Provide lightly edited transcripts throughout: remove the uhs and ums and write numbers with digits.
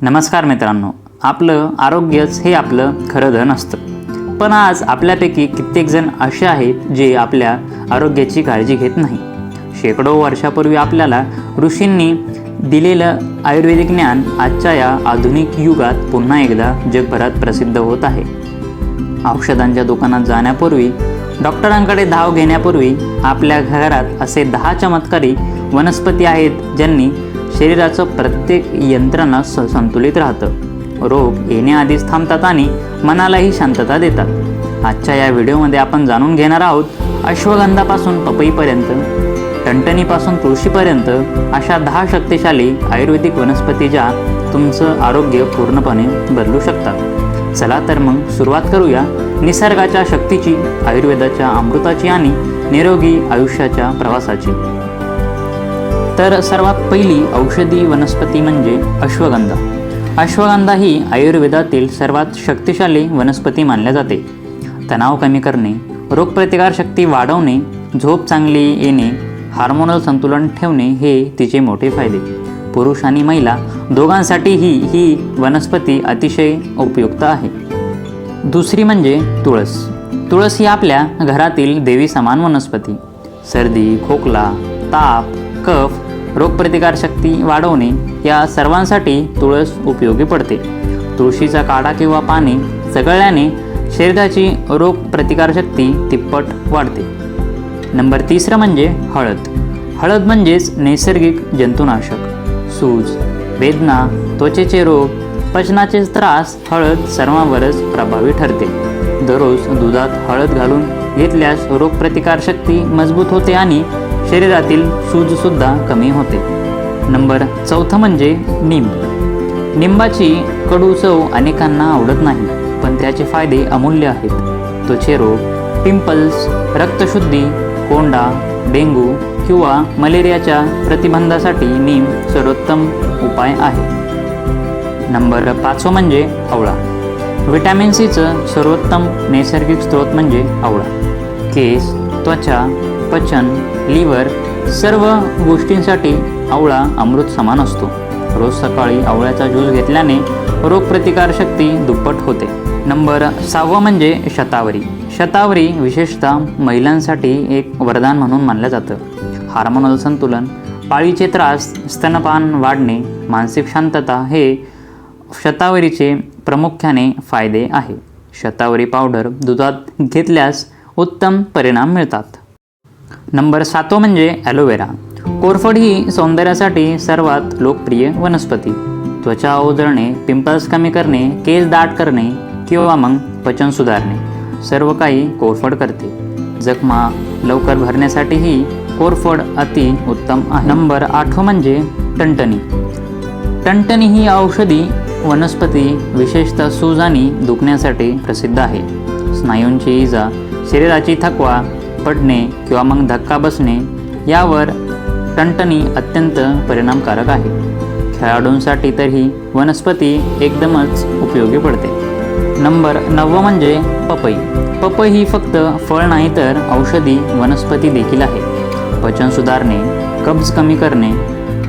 नमस्कार मित्रांनो, आपलं आरोग्यच हे आपलं खरं धन असतं. पण आज आपल्यापैकी कित्येक जण असे आहेत जे आपल्या आरोग्याची काळजी घेत नाही. शेकडो वर्षापूर्वी आपल्याला ऋषींनी दिलेलं आयुर्वेदिक ज्ञान आजच्या या आधुनिक युगात पुन्हा एकदा जगभरात प्रसिद्ध होत आहे. औषधांच्या दुकानात जाण्यापूर्वी, डॉक्टरांकडे धाव घेण्यापूर्वी आपल्या घरात असे 10 चमत्कारी वनस्पती आहेत ज्यांनी शरीराचं प्रत्येक यंत्रणा संतुलित राहतं, रोग येण्याआधीच थांबतात आणि मनालाही शांतता देतात. आजच्या या व्हिडिओमध्ये आपण जाणून घेणार आहोत अश्वगंधापासून पपईपर्यंत, टणटणीपासून तुळशीपर्यंत अशा 10 शक्तिशाली आयुर्वेदिक वनस्पती ज्या तुमचं आरोग्य पूर्णपणे बदलू शकतात. चला तर मग सुरुवात करूया निसर्गाच्या शक्तीची, आयुर्वेदाच्या अमृताची आणि निरोगी आयुष्याच्या प्रवासाची. तर सर्वात पहिली औषधी वनस्पती म्हणजे अश्वगंधा. अश्वगंधा ही आयुर्वेदातील सर्वात शक्तिशाली वनस्पती मानल्या जाते. तणाव कमी करणे, रोगप्रतिकारशक्ती वाढवणे, झोप चांगली येणे, हार्मोनल संतुलन ठेवणे हे तिचे मोठे फायदे. पुरुष आणि महिला दोघांसाठीही ही वनस्पती अतिशय उपयुक्त आहे. दुसरी म्हणजे तुळस. तुळस ही आपल्या घरातील देवी समान वनस्पती. सर्दी, खोकला, ताप, कफ, रोगप्रतिकारशक्ती वाढवणे या सर्वांसाठी तुळस उपयोगी पडते. तुळशीचा काढा किंवा पाने चघळल्याने शरीराची रोगप्रतिकारशक्ती तिप्पट वाढते. नंबर 3 म्हणजे हळद. हळद म्हणजेच नैसर्गिक जंतुनाशक. सूज, वेदना, त्वचेचे रोग, पचनाचे त्रास हळद सर्वांवरच प्रभावी ठरते. दररोज दुधात हळद घालून घेतल्यास रोगप्रतिकारशक्ती मजबूत होते आणि शरीरातील सूजसुद्धा कमी होते. नंबर 4 म्हणजे निंब. निंबाची कडू चव अनेकांना आवडत नाही, पण त्याचे फायदे अमूल्य आहेत. त्वचेरोग, पिंपल्स, रक्तशुद्धी, कोंडा, डेंग्यू किंवा मलेरियाच्या प्रतिबंधासाठी नीम सर्वोत्तम उपाय आहे. नंबर 5 म्हणजे आवळा. व्हिटॅमिन सीचं सर्वोत्तम नैसर्गिक स्रोत म्हणजे आवळा. केस, त्वचा, पचन, लिव्हर सर्व गोष्टींसाठी आवळा अमृत समान असतो. रोज सकाळी आवळ्याचा ज्यूस घेतल्याने रोगप्रतिकारशक्ती दुप्पट होते. नंबर 6 म्हणजे शतावरी. शतावरी विशेषतः महिलांसाठी एक वरदान म्हणून मानलं जातं. हार्मोनल संतुलन, पाळीचे त्रास, स्तनपान वाढणे, मानसिक शांतता हे शतावरीचे प्रामुख्याने फायदे आहे. शतावरी पावडर दुधात घेतल्यास उत्तम परिणाम मिळतात. नंबर 7 म्हणजे ॲलोवेरा. कोरफड ही सौंदर्यासाठी सर्वात लोकप्रिय वनस्पती. त्वचा उजळणे, पिंपल्स कमी करणे, केस दाट करणे किंवा मग पचन सुधारणे सर्व काही कोरफड करते. जखमा लवकर भरण्यासाठीही कोरफड अति उत्तम आहे. नंबर 8 म्हणजे टणटणी. टणटणी ही औषधी वनस्पती विशेषतः सूज आणि दुखण्यासाठी प्रसिद्ध आहे. स्नायूंची इजा, शरीराची थकवा, पडणे किंवा मग धक्का बसणे यावर टणटणी अत्यंत परिणामकारक आहे. खेळाडूंसाठी तर ही वनस्पती एकदमच उपयोगी पडते. नंबर 9 म्हणजे पपई. पपई ही फक्त फळ नाही तर औषधी वनस्पती देखील आहे. पचन सुधारणे, कब्ज कमी करणे,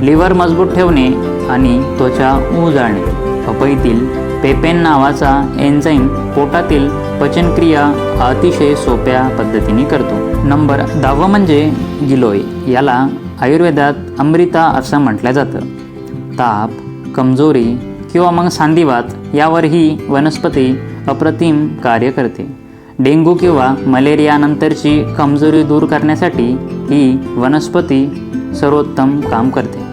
लिव्हर मजबूत ठेवणे आणि त्वचा उजाळणे. पपईतील पेपेन नावाचा एन्झाईम पोटातील पचनक्रिया अतिशय सोप्या पद्धतीने करतो. नंबर 10 म्हणजे गिलोय. याला आयुर्वेदात अमृता असं म्हटलं जातं. ताप, कमजोरी किंवा मग सांधिवात यावर ही वनस्पती अप्रतिम कार्य करते. डेंग्यू किंवा मलेरियानंतरची कमजोरी दूर करण्यासाठी ही वनस्पती सर्वोत्तम काम करते.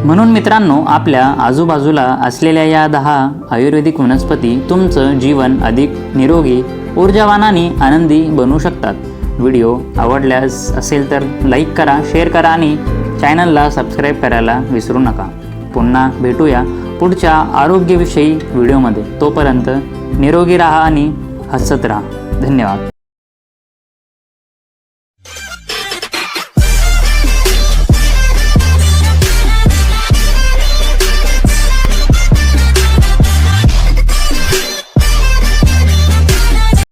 म्हणून मित्रांनो, आपल्या आजूबाजूला असलेल्या या 10 आयुर्वेदिक वनस्पती तुमचं जीवन अधिक निरोगी, ऊर्जावान आणि आनंदी बनवू शकतात. व्हिडिओ आवडल्यास असेल तर लाईक करा, शेअर करा आणि चॅनलला सबस्क्राईब करायला विसरू नका. पुन्हा भेटूया पुढच्या आरोग्यविषयी व्हिडिओमध्ये. तोपर्यंत निरोगी राहा आणि हसत राहा. धन्यवाद.